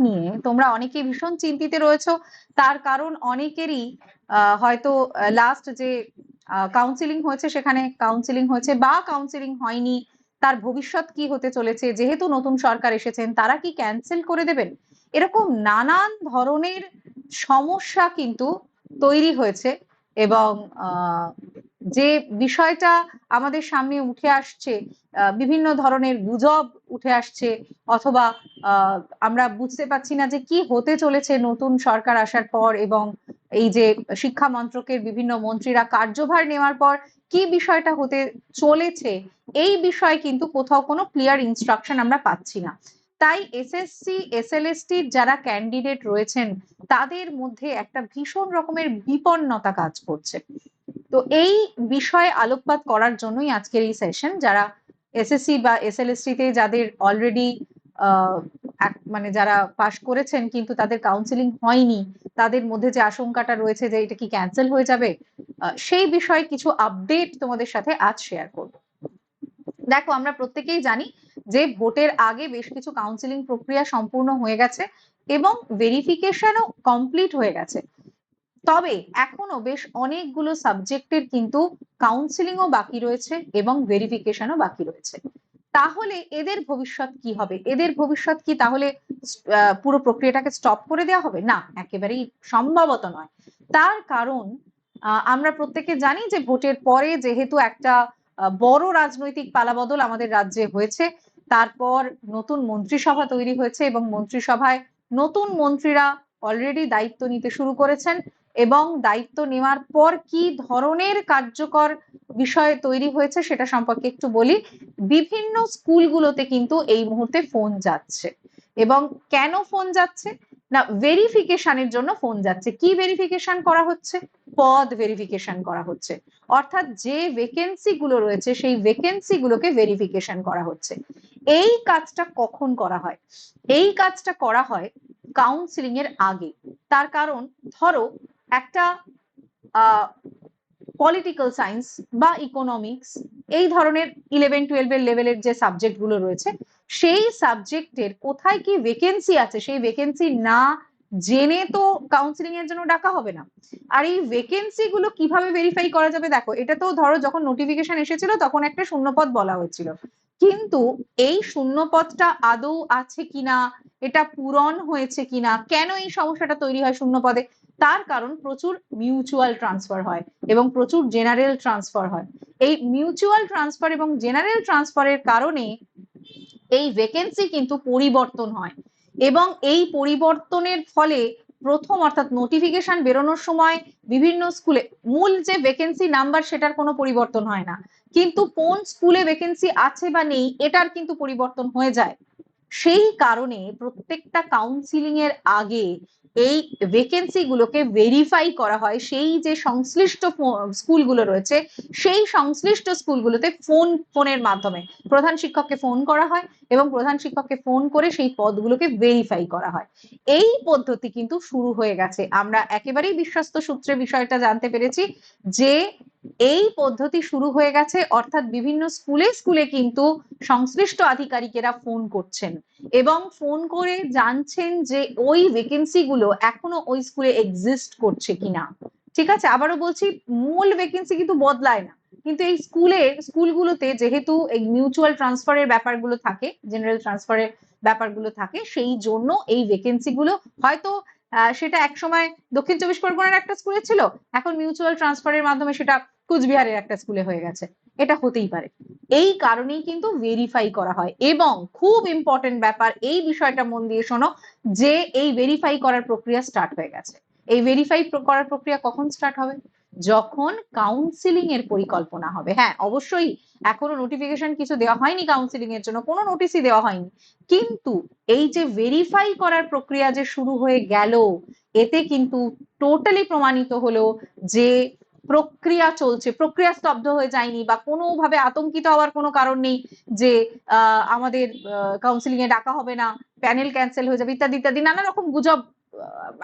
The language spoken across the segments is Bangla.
নিয়ে তোমরা অনেকেই ভীষণ চিন্তিত রয়েছো। তার কারণ অনেকেরই হয়তো লাস্ট যে কাউন্সিলিং হয়েছে সেখানে কাউন্সিলিং হয়েছে বা কাউন্সিলিং হয়নি, তার ভবিষ্যৎ কি হতে চলেছে, যেহেতু নতুন সরকার এসেছেন তারা কি ক্যান্সেল করে দেবেন, এরকম নানান ধরনের সমস্যা কিন্তু তৈরি হয়েছে। এবং যে বিষয়টা আমাদের সামনে উঠে আসছে, বিভিন্ন ধরনের গুজব উঠে আসছে, অথবা আমরা বুঝতে পারছি না যে কি হতে চলেছে নতুন সরকার আসার পর, এবং এই যে শিক্ষা মন্ত্রকের বিভিন্ন মন্ত্রীরা কার্যভার নেওয়ার পর কি বিষয়টা হতে চলেছে, এই বিষয়ে কিন্তু কোথাও কোনো ক্লিয়ার ইনস্ট্রাকশন আমরা পাচ্ছি না। তাই এসএসসি এসএলএসটি যারা ক্যান্ডিডেট রয়েছেন তাদের মধ্যে একটা ভীষণ রকমের বিপন্নতা কাজ করছে। তো এই বিষয়ে আলোকপাত করার জন্যই আজকের এই সেশন। যারা এসএসসি বা এসএলএসটি তে যাদের অলরেডি মানে যারা পাশ করেছেন কিন্তু তাদের কাউন্সিলিং হয়নি, তাদের মধ্যে যে আশঙ্কাটা রয়েছে যে এটা কি ক্যান্সেল হয়ে যাবে, সেই বিষয়ে কিছু আপডেট তোমাদের সাথে আজ শেয়ার করব। দেখো, আমরা প্রত্যেকেই জানি যে ভোটের আগে বেশ কিছু কাউন্সিলিং প্রক্রিয়া সম্পূর্ণ হয়ে গেছে এবং ভেরিফিকেশনও কমপ্লিট হয়ে গেছে। তবে এখনো বেশ অনেকগুলো সাবজেক্টের কিন্তু কাউন্সিলিংও বাকি রয়েছে এবং ভেরিফিকেশনও বাকি রয়েছে। তাহলে এদের ভবিষ্যৎ কি হবে? এদের ভবিষ্যৎ কি তাহলে পুরো প্রক্রিয়াটাকে স্টপ করে দেওয়া হবে? না, একেবারেই সম্ভবত নয়। তার কারণ আমরা প্রত্যেকে জানি যে ভোটের পরে যেহেতু একটা বড় রাজনৈতিক পালাবদল আমাদের রাজ্যে হয়েছে, তারপর নতুন মন্ত্রিসভা তৈরি হয়েছে এবং মন্ত্রিসভায় নতুন মন্ত্রীরা অলরেডি দায়িত্ব নিতে শুরু করেছেন। এবং দায়িত্ব নেওয়ার পর কি ধরনের কার্যকর বিষয় তৈরি হয়েছে সেটা সম্পর্কে একটু বলি। বিভিন্ন স্কুলগুলোতে কিন্তু এই মুহূর্তে ফোন যাচ্ছে। এবং কেন ফোন যাচ্ছে না, ভেরিফিকেশনের জন্য ফোন যাচ্ছে। কি ভেরিফিকেশন করা হচ্ছে? পদ ভেরিফিকেশন করা হচ্ছে। অর্থাৎ যে ভ্যাকেন্সি গুলো রয়েছে সেই ভ্যাকেন্সি গুলোকে ভেরিফিকেশন করা হচ্ছে। এই কাজটা কখন করা হয়? এই কাজটা করা হয় কাউন্সিলিং এর আগে। তার কারণ ধরো একটা পলিটিক্যাল সায়েন্স বা ইকোনমিক্স, এই ধরনের 11-12 এর লেভেলের যে সাবজেক্ট গুলো রয়েছে, সেই সাবজেক্টের কোথায় কি ভ্যাকেন্সি আছে সেই ভ্যাকেন্সি না জেনে তো কাউন্সিলিং এর জন্য ডাকা হবে না। আর এই ভ্যাকেন্সি গুলো কিভাবে ভেরিফাই করা যাবে? দেখো, এটা তো ধরো যখন নোটিফিকেশন এসেছিল তখন একটা শূন্যপদ বলা হয়েছিল, কিন্তু এই শূন্যপদটা আদৌ আছে কিনা, এটা পূরণ হয়েছে কিনা, কেন এই সমস্যাটা তৈরি হয় শূন্যপদে? তার কারণ প্রচুর মিউচুয়াল ট্রান্সফার হয় এবং প্রচুর জেনারেল ট্রান্সফার হয়। এই মিউচুয়াল ট্রান্সফার এবং জেনারেল ট্রান্সফারের কারণে এই ভ্যাকেন্সি কিন্তু পরিবর্তন হয়। এবং এই পরিবর্তনের ফলে প্রথম অর্থাৎ নোটিফিকেশন বেরোনোর সময় বিভিন্ন স্কুলে মূল যে ভ্যাকেন্সি নাম্বার সেটার কোনো পরিবর্তন হয় না, কিন্তু কোন স্কুলে ভ্যাকেন্সি আছে বা নেই এটার কিন্তু পরিবর্তন হয়ে যায়। সেই কারণে প্রত্যেকটা কাউন্সিলিং এর আগে এই ভ্যাকেন্সি গুলোকে ভেরিফাই করা হয়। সেই যে সংশ্লিষ্ট স্কুলগুলো রয়েছে সেই সংশ্লিষ্ট স্কুলগুলোতে ফোনের মাধ্যমে প্রধান শিক্ষককে ফোন করা হয় এবং প্রধান শিক্ষককে ফোন করে সেই পদগুলোকে ভেরিফাই করা হয়। এই পদ্ধতি কিন্তু শুরু হয়ে গেছে। আমরা একেবারেই বিশ্বস্ত সূত্রে বিষয়টা জানতে পেরেছি যে এই পদ্ধতি শুরু হয়ে গেছে, অর্থাৎ বিভিন্ন স্কুলে স্কুলে কিন্তু সংশ্লিষ্ট আধিকারিকেরা ফোন করছেন এবং ফোন করে জানছেন যে ওই ভ্যাকেন্সি গুলো এখনো ওই স্কুলে এক্সিস্ট করছে কিনা। ঠিক আছে, আবারও বলছি, মূল ভ্যাকেন্সি কিন্তু বদলায় না, কিন্তু এই স্কুলগুলোতে যেহেতু এই মিউচুয়াল ট্রান্সফারের ব্যাপারগুলো থাকে, জেনারেল ট্রান্সফারের ব্যাপারগুলো থাকে, সেই জন্য এই ভ্যাকেন্সি গুলো হয়তো সেটা একসময় দক্ষিণ চব্বিশ পরগনার একটা স্কুলে ছিল, এখন মিউচুয়াল ট্রান্সফারের মাধ্যমে সেটা কুচবিহারের একটা স্কুলে হয়ে গেছে। এটা হতেই পারে। এই কারণেই কিন্তু ভেরিফাই করা হয়। এবং খুব ইম্পর্টেন্ট ব্যাপার, এই বিষয়টা মন দিয়ে শোনো, যে এই ভেরিফাই করার প্রক্রিয়া স্টার্ট হয়ে গেছে। এই ভেরিফাই করার প্রক্রিয়া কখন স্টার্ট হবে? যখন কাউন্সিলিং এর পরিকল্পনা হবে। হ্যাঁ, অবশ্যই এখনো নোটিফিকেশন কিছু দেওয়া হয়নি কাউন্সিলিং এর জন্য, কোনো নোটিশই দেওয়া হয়নি, কিন্তু এই যে ভেরিফাই করার প্রক্রিয়া যে শুরু হয়ে গেল, এতে কিন্তু টোটালি প্রমাণিত হলো যে প্রক্রিয়া চলছে, প্রক্রিয়া স্তব্ধ হয়ে যায়নি বা কোনোভাবে আতঙ্কিত হওয়ার কোনো কারণ নেই যে আমাদের কাউন্সিলিং এ ডাকা হবে না, প্যানেল ক্যান্সেল হয়ে যাবে ইত্যাদি ইত্যাদি নানা রকম গুজব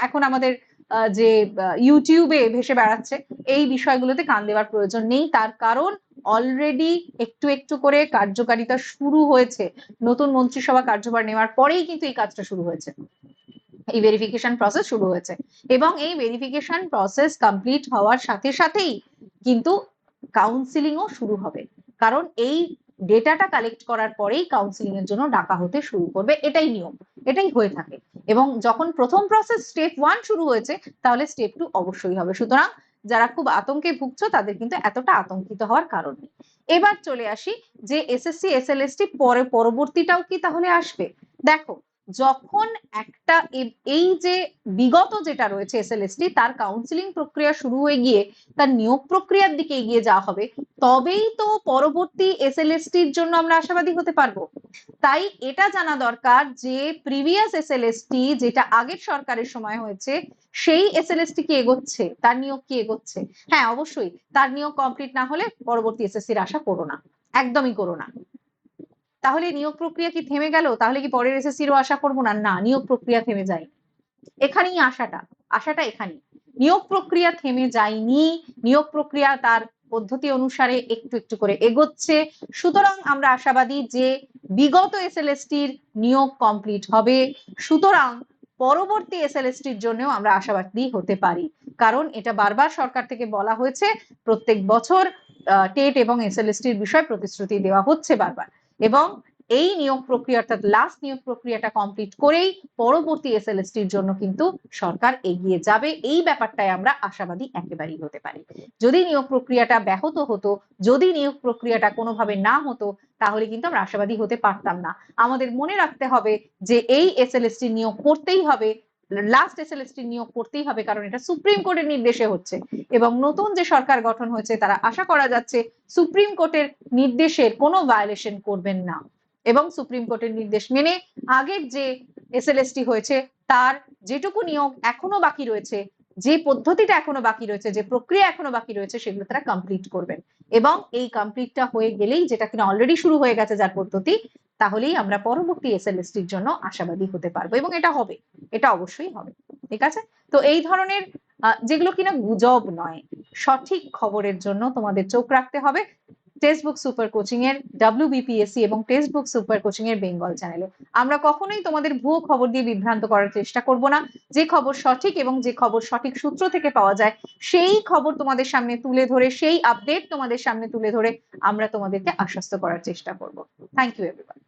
এখন আমাদের যে ইউটিউবে ভেসে বেড়াচ্ছে। এই বিষয়গুলোতে কান দেওয়ার প্রয়োজন নেই, তার কারণ অলরেডি একটু একটু করে কার্যকারিতা শুরু হয়েছে। নতুন মন্ত্রিসভা কার্যভার নেওয়ার পরেই কিন্তু এই কাজটা শুরু হয়েছে। এই ভেরিফিকেশন প্রসেস শুরু হয়েছে এবং এই ভেরিফিকেশন প্রসেস কমপ্লিট হওয়ার সাথে সাথেই কিন্তু কাউন্সিলিংও শুরু হবে, কারণ এই ডেটাটা কালেক্ট করার পরেই কাউন্সিলিং এর জন্য ডাকা হতে শুরু করবে, এটাই নিয়ম, এটাই হয়ে থাকে। এবং যখন প্রথম প্রসেস স্টেপ 1 শুরু হয়েছে তাহলে স্টেপ 2 অবশ্যই হবে। সুতরাং যারা খুব আতঙ্কে ভুগছো তাদের কিন্তু এতটা আতঙ্কিত হওয়ার কারণ নেই। এবার চলে আসি যে এসএসসি এসএলএসটি পরবর্তীটাও কি তাহলে আসবে। দেখো, যখন একটা এই যে বিগত যেটা রয়েছে এসএলএসটি তার কাউন্সিলিং প্রক্রিয়া শুরু হয়ে গিয়ে তার নিয়োগ প্রক্রিয়ার দিকে এগিয়ে যাওয়া হবে, তবেই তো পরবর্তী এসএলএসটির জন্য আমরা আশাবাদী হতে পারবো। তাই এটা জানা দরকার যে প্রিভিয়াস এসএলএসটি যেটা আগের সরকারের সময় হয়েছে সেই এসএলএসটি কি এগোচ্ছে, তার নিয়োগ কি এগোচ্ছে। হ্যাঁ, অবশ্যই তার নিয়োগ কমপ্লিট না হলে পরবর্তী এসএসসির আশা করো না, একদমই করো না। তাহলে নিয়োগ প্রক্রিয়া কি থেমে গেল, তাহলে কি পরের এসএসসিরও আশা করবো না? না, নিয়োগ প্রক্রিয়া থেমে যায়, এখানেই আশাটা এখানেই। নিয়োগ প্রক্রিয়া থেমে যায়নি, নিয়োগ প্রক্রিয়া তার পদ্ধতি অনুসারে একটু একটু করে এগোচ্ছে। সুতরাং আমরা আশাবাদী যে বিগত এসএলএসটির নিয়োগ কমপ্লিট হবে, সুতরাং পরবর্তী এসএলএসটির জন্যও আমরা আশাবাদী হতে পারি, কারণ এটা বারবার সরকার থেকে বলা হয়েছে, প্রত্যেক বছর টেট এবং এসএলএসটির বিষয়ে প্রতিশ্রুতি দেওয়া হচ্ছে বারবার, এবং এই নিয়োগ প্রক্রিয়া অর্থাৎ লাস্ট নিয়োগ প্রক্রিয়াটা কমপ্লিট করেই পরবর্তী এসএলএসটির জন্য কিন্তু সরকার এগিয়ে যাবে, এই ব্যাপারটায় আমরা আশাবাদী একেবারেই হতে পারি। যদি নিয়োগ প্রক্রিয়াটা ব্যাহত হতো, যদি নিয়োগ প্রক্রিয়াটা কোনোভাবে না হতো, তাহলে কিন্তু আমরা আশাবাদী হতে পারতাম না। আমাদের মনে রাখতে হবে যে এই এসএলএসটি নিয়োগ করতেই হবে, লাস্ট এসএলএসটি নিয়োগ করতেই হবে, কারণ এটা সুপ্রিম কোর্টের নির্দেশে হচ্ছে এবং নতুন যে সরকার গঠন হয়েছে তারা আশা করা যাচ্ছে সুপ্রিম কোর্টের নির্দেশের কোনো ভায়োলেশন করবেন না এবং সুপ্রিম কোর্টের নির্দেশ মেনে আগের যে এসএলএসটি হয়েছে তার যেটুকু নিয়োগ এখনো বাকি রয়েছে, যে পদ্ধতিটা এখনো বাকি রয়েছে, যে প্রক্রিয়া এখনো বাকি রয়েছে, সেগুলো তারা কমপ্লিট করবেন। এবং এই কমপ্লিটটা হয়ে গেলেই, যেটা কিনা অলরেডি শুরু হয়ে গেছে যার পদ্ধতি, তাহলেই আমরা পরবর্তী এসএলএসটির জন্য আশাবাদী হতে পারবো এবং এটা হবে, এটা অবশ্যই হবে। ঠিক আছে, তো এই ধরনের যেগুলো কিনা গুজব নয়, সঠিক খবরের জন্য তোমাদের চোখ রাখতে হবে টেক্সট বুক সুপার কোচিং এর WBPSC এবং টেক্সট বুক সুপার কোচিং এর বেঙ্গল চ্যানেলে। আমরা কখনোই তোমাদের ভুয়ো খবর দিয়ে বিভ্রান্ত করার চেষ্টা করব না। যে খবর সঠিক এবং যে খবর সঠিক সূত্র থেকে পাওয়া যায় সেই খবর তোমাদের সামনে তুলে ধরে, সেই আপডেট তোমাদের সামনে তুলে ধরে আমরা তোমাদেরকে আশ্বস্ত করার চেষ্টা করব। Thank you everyone.